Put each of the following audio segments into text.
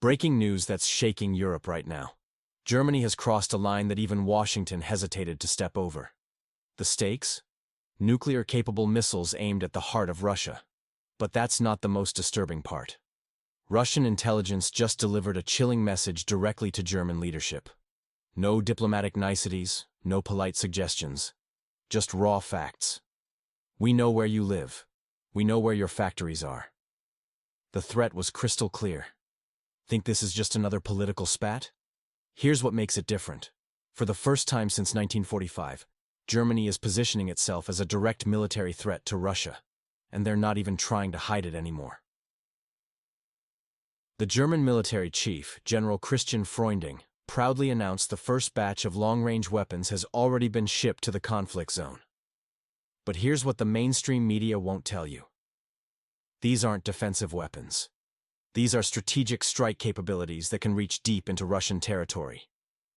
Breaking news that's shaking Europe right now. Germany has crossed a line that even Washington hesitated to step over. The stakes? Nuclear-capable missiles aimed at the heart of Russia. But that's not the most disturbing part. Russian intelligence just delivered a chilling message directly to German leadership. No diplomatic niceties, no polite suggestions. Just raw facts. We know where you live. We know where your factories are. The threat was crystal clear. Think this is just another political spat? Here's what makes it different. For the first time since 1945, Germany is positioning itself as a direct military threat to Russia, and they're not even trying to hide it anymore. The German military chief, General Christian Freunding, proudly announced the first batch of long-range weapons has already been shipped to the conflict zone. But here's what the mainstream media won't tell you. These aren't defensive weapons. These are strategic strike capabilities that can reach deep into Russian territory.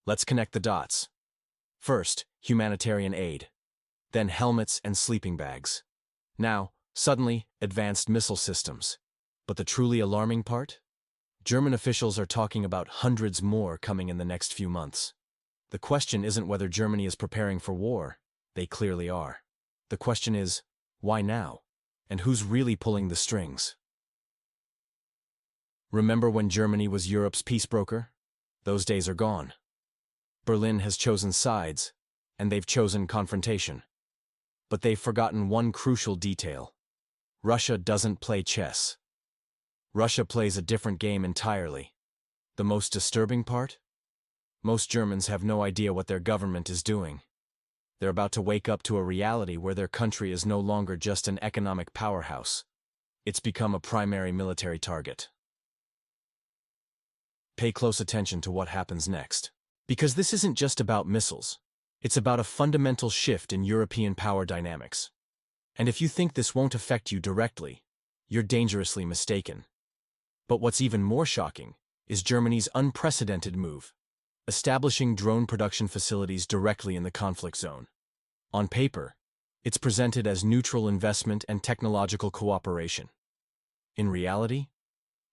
Let's connect the dots. First, humanitarian aid. Then helmets and sleeping bags. Now, suddenly, advanced missile systems. But the truly alarming part? German officials are talking about hundreds more coming in the next few months. The question isn't whether Germany is preparing for war. They clearly are. The question is, why now? And who's really pulling the strings? Remember when Germany was Europe's peace broker? Those days are gone. Berlin has chosen sides, and they've chosen confrontation. But they've forgotten one crucial detail. Russia doesn't play chess. Russia plays a different game entirely. The most disturbing part? Most Germans have no idea what their government is doing. They're about to wake up to a reality where their country is no longer just an economic powerhouse. It's become a primary military target. Pay close attention to what happens next. Because this isn't just about missiles. It's about a fundamental shift in European power dynamics. And if you think this won't affect you directly, you're dangerously mistaken. But what's even more shocking is Germany's unprecedented move, establishing drone production facilities directly in the conflict zone. On paper, it's presented as neutral investment and technological cooperation. In reality,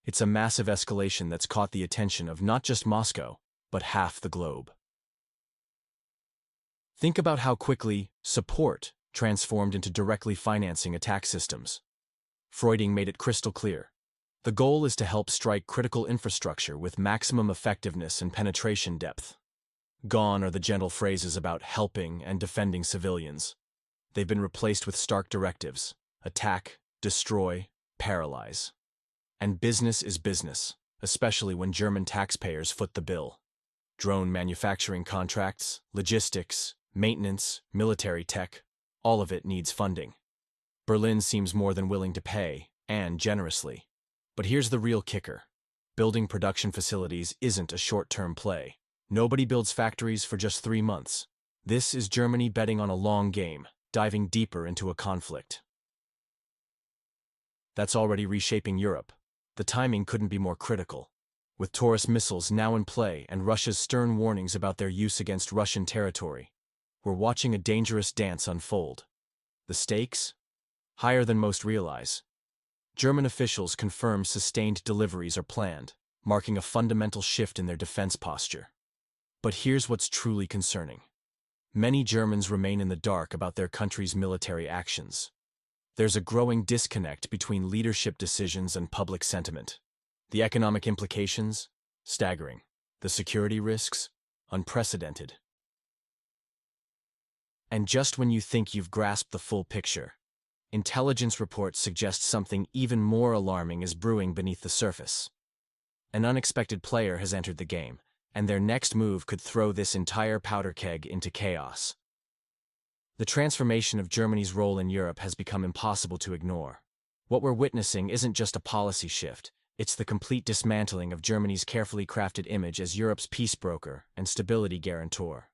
it's a massive escalation that's caught the attention of not just Moscow, but half the globe. Think about how quickly support transformed into directly financing attack systems. Freunding made it crystal clear. The goal is to help strike critical infrastructure with maximum effectiveness and penetration depth. Gone are the gentle phrases about helping and defending civilians. They've been replaced with stark directives: attack, destroy, paralyze. And business is business, especially when German taxpayers foot the bill. Drone manufacturing contracts, logistics, maintenance, military tech, all of it needs funding. Berlin seems more than willing to pay, and generously. But here's the real kicker. Building production facilities isn't a short-term play. Nobody builds factories for just 3 months. This is Germany betting on a long game, diving deeper into a conflict. That's already reshaping Europe. The timing couldn't be more critical. With Taurus missiles now in play and Russia's stern warnings about their use against Russian territory, we're watching a dangerous dance unfold. The stakes? Higher than most realize. German officials confirm sustained deliveries are planned, marking a fundamental shift in their defense posture. But here's what's truly concerning. Many Germans remain in the dark about their country's military actions. There's a growing disconnect between leadership decisions and public sentiment. The economic implications? Staggering. The security risks? Unprecedented. And just when you think you've grasped the full picture, intelligence reports suggest something even more alarming is brewing beneath the surface. An unexpected player has entered the game, and their next move could throw this entire powder keg into chaos. The transformation of Germany's role in Europe has become impossible to ignore. What we're witnessing isn't just a policy shift, it's the complete dismantling of Germany's carefully crafted image as Europe's peace broker and stability guarantor.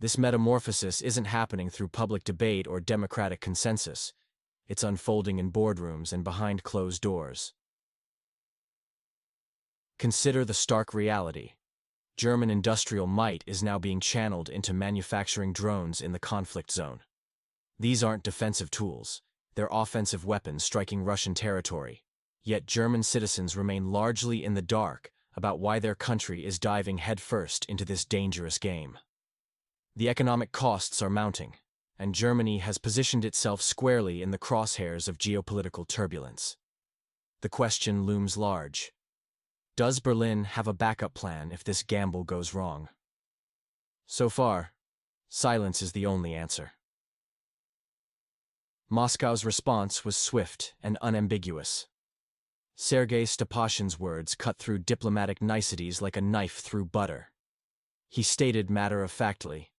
This metamorphosis isn't happening through public debate or democratic consensus. It's unfolding in boardrooms and behind closed doors. Consider the stark reality. German industrial might is now being channeled into manufacturing drones in the conflict zone. These aren't defensive tools, they're offensive weapons striking Russian territory. Yet German citizens remain largely in the dark about why their country is diving headfirst into this dangerous game. The economic costs are mounting, and Germany has positioned itself squarely in the crosshairs of geopolitical turbulence. The question looms large. Does Berlin have a backup plan if this gamble goes wrong? So far, silence is the only answer. Moscow's response was swift and unambiguous. Sergei Stepashin's words cut through diplomatic niceties like a knife through butter. He stated matter-of-factly,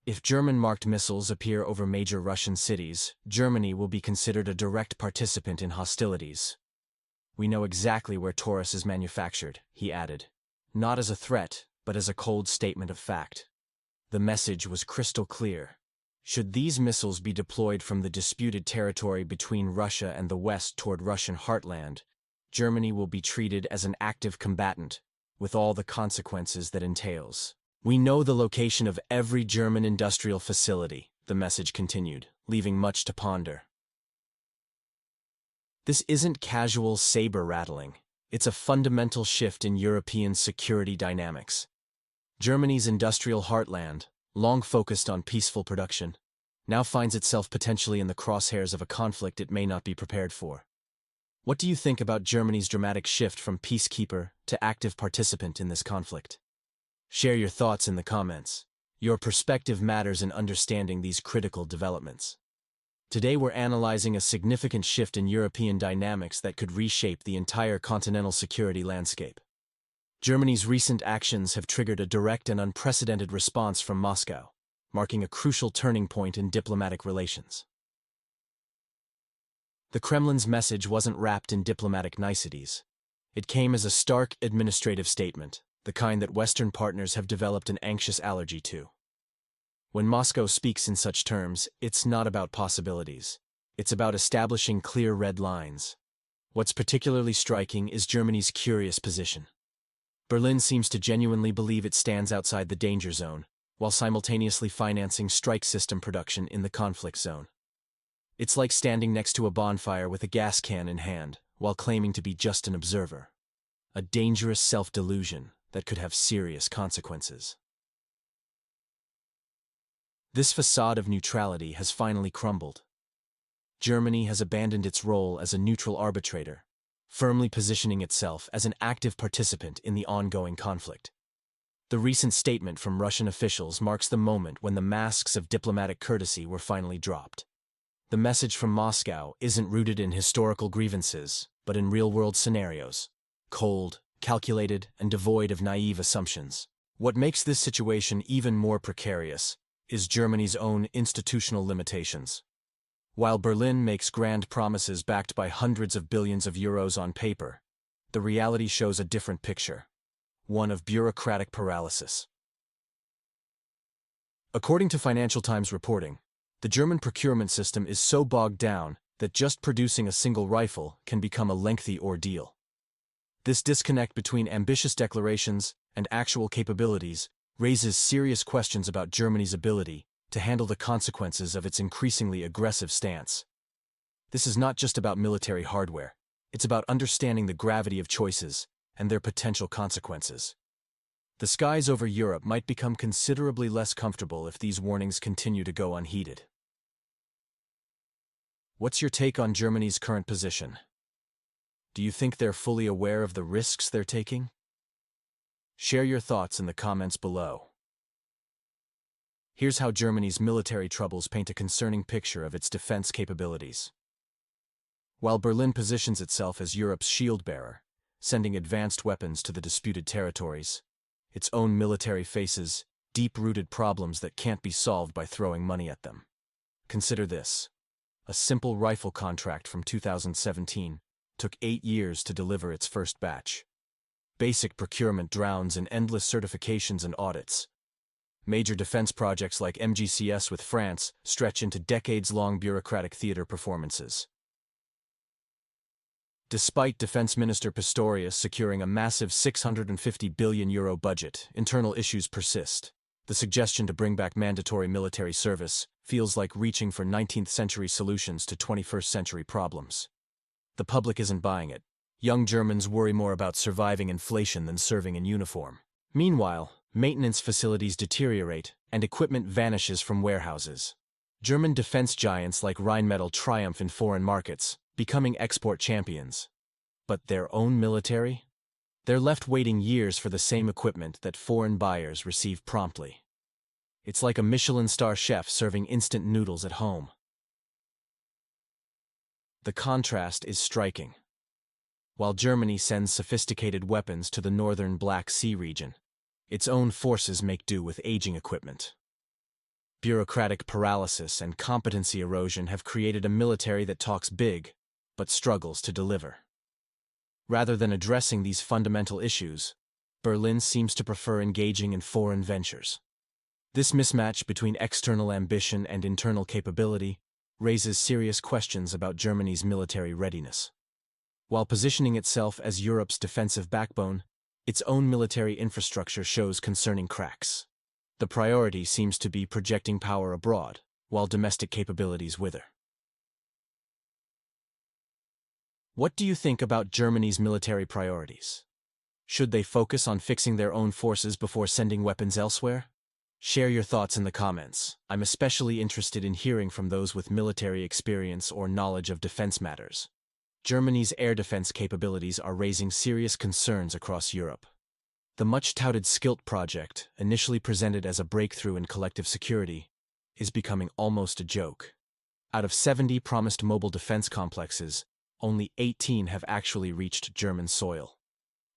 "If German-marked missiles appear over major Russian cities, Germany will be considered a direct participant in hostilities. We know exactly where Taurus is manufactured," he added, not as a threat, but as a cold statement of fact. The message was crystal clear. Should these missiles be deployed from the disputed territory between Russia and the West toward Russian heartland, Germany will be treated as an active combatant, with all the consequences that entails. "We know the location of every German industrial facility," the message continued, leaving much to ponder. This isn't casual saber-rattling. It's a fundamental shift in European security dynamics. Germany's industrial heartland, long focused on peaceful production, now finds itself potentially in the crosshairs of a conflict it may not be prepared for. What do you think about Germany's dramatic shift from peacekeeper to active participant in this conflict? Share your thoughts in the comments. Your perspective matters in understanding these critical developments. Today we're analyzing a significant shift in European dynamics that could reshape the entire continental security landscape. Germany's recent actions have triggered a direct and unprecedented response from Moscow, marking a crucial turning point in diplomatic relations. The Kremlin's message wasn't wrapped in diplomatic niceties. It came as a stark administrative statement, the kind that Western partners have developed an anxious allergy to. When Moscow speaks in such terms, it's not about possibilities. It's about establishing clear red lines. What's particularly striking is Germany's curious position. Berlin seems to genuinely believe it stands outside the danger zone, while simultaneously financing strike system production in the conflict zone. It's like standing next to a bonfire with a gas can in hand, while claiming to be just an observer. A dangerous self-delusion that could have serious consequences. This facade of neutrality has finally crumbled. Germany has abandoned its role as a neutral arbitrator, firmly positioning itself as an active participant in the ongoing conflict. The recent statement from Russian officials marks the moment when the masks of diplomatic courtesy were finally dropped. The message from Moscow isn't rooted in historical grievances, but in real-world scenarios, cold, calculated, and devoid of naive assumptions. What makes this situation even more precarious is Germany's own institutional limitations. While Berlin makes grand promises backed by hundreds of billions of euros on paper, the reality shows a different picture, one of bureaucratic paralysis. According to Financial Times reporting, the German procurement system is so bogged down that just producing a single rifle can become a lengthy ordeal. This disconnect between ambitious declarations and actual capabilities raises serious questions about Germany's ability to handle the consequences of its increasingly aggressive stance. This is not just about military hardware, it's about understanding the gravity of choices and their potential consequences. The skies over Europe might become considerably less comfortable if these warnings continue to go unheeded. What's your take on Germany's current position? Do you think they're fully aware of the risks they're taking? Share your thoughts in the comments below. Here's how Germany's military troubles paint a concerning picture of its defense capabilities. While Berlin positions itself as Europe's shield-bearer, sending advanced weapons to the disputed territories, its own military faces deep-rooted problems that can't be solved by throwing money at them. Consider this. A simple rifle contract from 2017 took 8 years to deliver its first batch. Basic procurement drowns in endless certifications and audits. Major defense projects like MGCS with France stretch into decades-long bureaucratic theater performances. Despite Defense Minister Pistorius securing a massive €650 billion budget, internal issues persist. The suggestion to bring back mandatory military service feels like reaching for 19th-century solutions to 21st-century problems. The public isn't buying it, Young Germans worry more about surviving inflation than serving in uniform. Meanwhile, maintenance facilities deteriorate and equipment vanishes from warehouses. German defense giants like Rheinmetall triumph in foreign markets, becoming export champions. But their own military? They're left waiting years for the same equipment that foreign buyers receive promptly. It's like a Michelin star chef serving instant noodles at home. The contrast is striking. While Germany sends sophisticated weapons to the northern Black Sea region, its own forces make do with aging equipment. Bureaucratic paralysis and competency erosion have created a military that talks big, but struggles to deliver. Rather than addressing these fundamental issues, Berlin seems to prefer engaging in foreign ventures. This mismatch between external ambition and internal capability raises serious questions about Germany's military readiness. While positioning itself as Europe's defensive backbone, its own military infrastructure shows concerning cracks. The priority seems to be projecting power abroad, while domestic capabilities wither. What do you think about Germany's military priorities? Should they focus on fixing their own forces before sending weapons elsewhere? Share your thoughts in the comments. I'm especially interested in hearing from those with military experience or knowledge of defense matters. Germany's air defense capabilities are raising serious concerns across Europe. The much-touted SKILT project, initially presented as a breakthrough in collective security, is becoming almost a joke. Out of 70 promised mobile defense complexes, only 18 have actually reached German soil.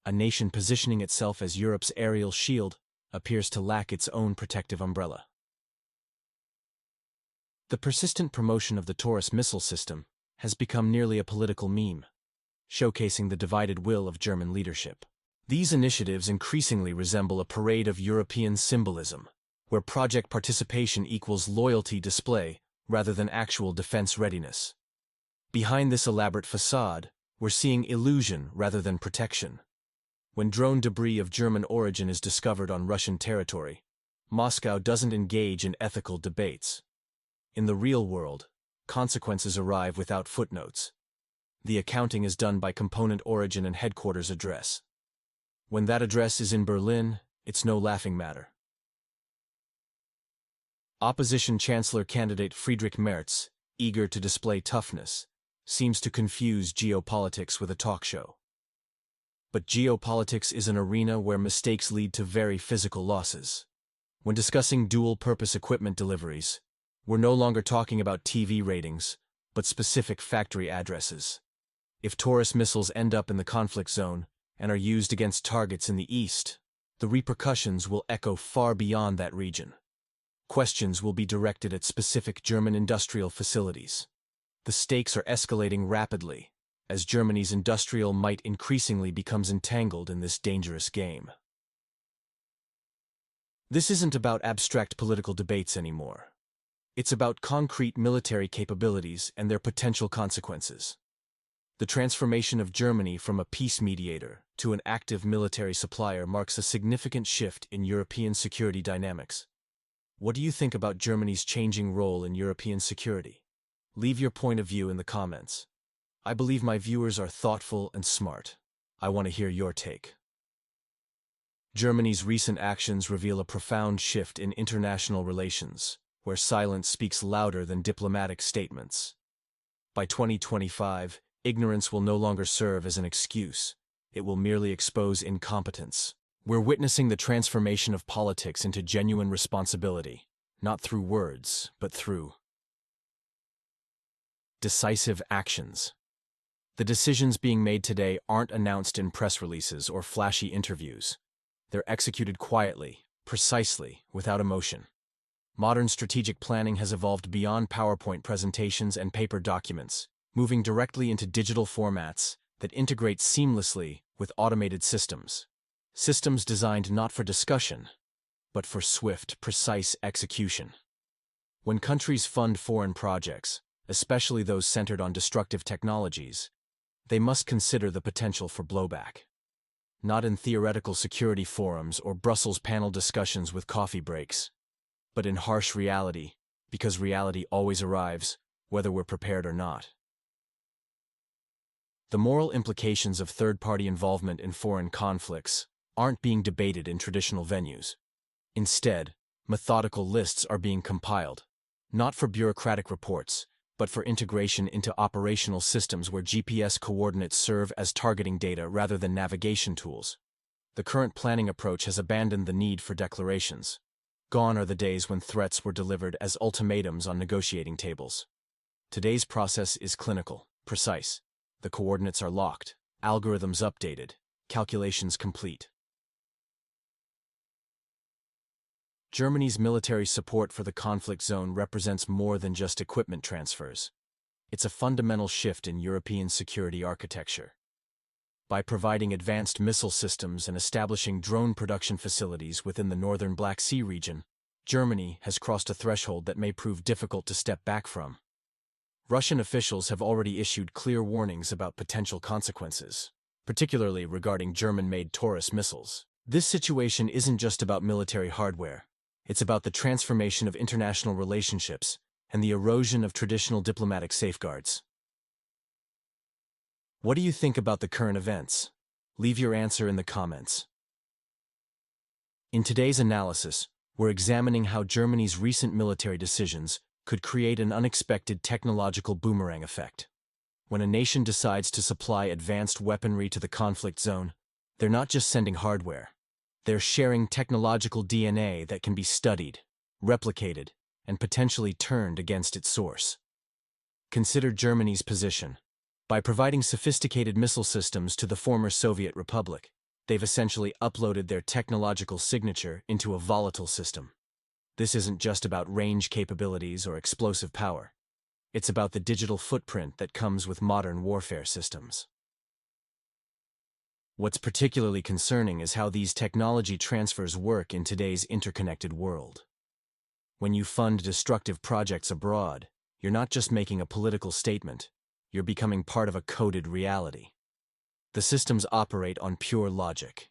A nation positioning itself as Europe's aerial shield appears to lack its own protective umbrella. The persistent promotion of the Taurus missile system has become nearly a political meme, showcasing the divided will of German leadership. These initiatives increasingly resemble a parade of European symbolism, where project participation equals loyalty display rather than actual defense readiness. Behind this elaborate facade, we're seeing illusion rather than protection. When drone debris of German origin is discovered on Russian territory, Moscow doesn't engage in ethical debates. In the real world, consequences arrive without footnotes. The accounting is done by component origin and headquarters address. When that address is in Berlin, it's no laughing matter. Opposition Chancellor candidate Friedrich Merz, eager to display toughness, seems to confuse geopolitics with a talk show. But geopolitics is an arena where mistakes lead to very physical losses. When discussing dual-purpose equipment deliveries, we're no longer talking about TV ratings, but specific factory addresses. If Taurus missiles end up in the conflict zone and are used against targets in the east, the repercussions will echo far beyond that region. Questions will be directed at specific German industrial facilities. The stakes are escalating rapidly, as Germany's industrial might increasingly becomes entangled in this dangerous game. This isn't about abstract political debates anymore. It's about concrete military capabilities and their potential consequences. The transformation of Germany from a peace mediator to an active military supplier marks a significant shift in European security dynamics. What do you think about Germany's changing role in European security? Leave your point of view in the comments. I believe my viewers are thoughtful and smart. I want to hear your take. Germany's recent actions reveal a profound shift in international relations, where silence speaks louder than diplomatic statements. By 2025, ignorance will no longer serve as an excuse. It will merely expose incompetence. We're witnessing the transformation of politics into genuine responsibility, not through words, but through decisive actions. The decisions being made today aren't announced in press releases or flashy interviews. They're executed quietly, precisely, without emotion. Modern strategic planning has evolved beyond PowerPoint presentations and paper documents, moving directly into digital formats that integrate seamlessly with automated systems. Systems designed not for discussion, but for swift, precise execution. When countries fund foreign projects, especially those centered on destructive technologies, they must consider the potential for blowback. Not in theoretical security forums or Brussels panel discussions with coffee breaks, but in harsh reality, because reality always arrives, whether we're prepared or not. The moral implications of third-party involvement in foreign conflicts aren't being debated in traditional venues. Instead, methodical lists are being compiled, not for bureaucratic reports, but for integration into operational systems where GPS coordinates serve as targeting data rather than navigation tools. The current planning approach has abandoned the need for declarations. Gone are the days when threats were delivered as ultimatums on negotiating tables. Today's process is clinical, precise. The coordinates are locked, algorithms updated, calculations complete. Germany's military support for the conflict zone represents more than just equipment transfers. It's a fundamental shift in European security architecture. By providing advanced missile systems and establishing drone production facilities within the northern Black Sea region, Germany has crossed a threshold that may prove difficult to step back from. Russian officials have already issued clear warnings about potential consequences, particularly regarding German-made Taurus missiles. This situation isn't just about military hardware. It's about the transformation of international relationships and the erosion of traditional diplomatic safeguards. What do you think about the current events? Leave your answer in the comments. In today's analysis, we're examining how Germany's recent military decisions could create an unexpected technological boomerang effect. When a nation decides to supply advanced weaponry to the conflict zone, they're not just sending hardware. They're sharing technological DNA that can be studied, replicated, and potentially turned against its source. Consider Germany's position. By providing sophisticated missile systems to the former Soviet Republic, they've essentially uploaded their technological signature into a volatile system. This isn't just about range capabilities or explosive power. It's about the digital footprint that comes with modern warfare systems. What's particularly concerning is how these technology transfers work in today's interconnected world. When you fund destructive projects abroad, you're not just making a political statement, you're becoming part of a coded reality. The systems operate on pure logic.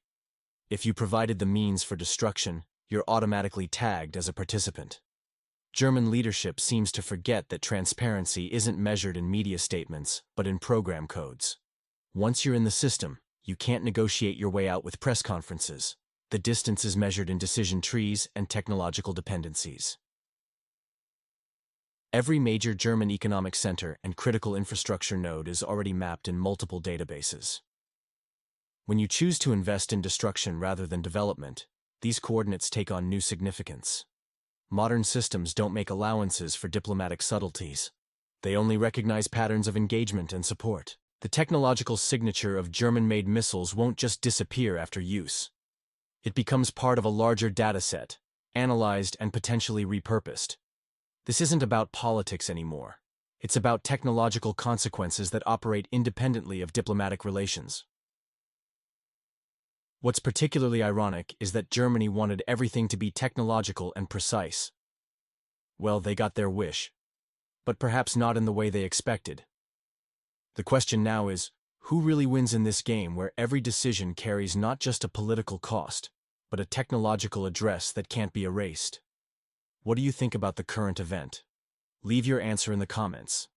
If you provided the means for destruction, you're automatically tagged as a participant. German leadership seems to forget that transparency isn't measured in media statements, but in program codes. Once you're in the system, you can't negotiate your way out with press conferences. The distance is measured in decision trees and technological dependencies. Every major German economic center and critical infrastructure node is already mapped in multiple databases. When you choose to invest in destruction rather than development, these coordinates take on new significance. Modern systems don't make allowances for diplomatic subtleties. They only recognize patterns of engagement and support. The technological signature of German-made missiles won't just disappear after use. It becomes part of a larger dataset, analyzed and potentially repurposed. This isn't about politics anymore. It's about technological consequences that operate independently of diplomatic relations. What's particularly ironic is that Germany wanted everything to be technological and precise. Well, they got their wish, but perhaps not in the way they expected. The question now is, who really wins in this game where every decision carries not just a political cost, but a technological address that can't be erased? What do you think about the current event? Leave your answer in the comments.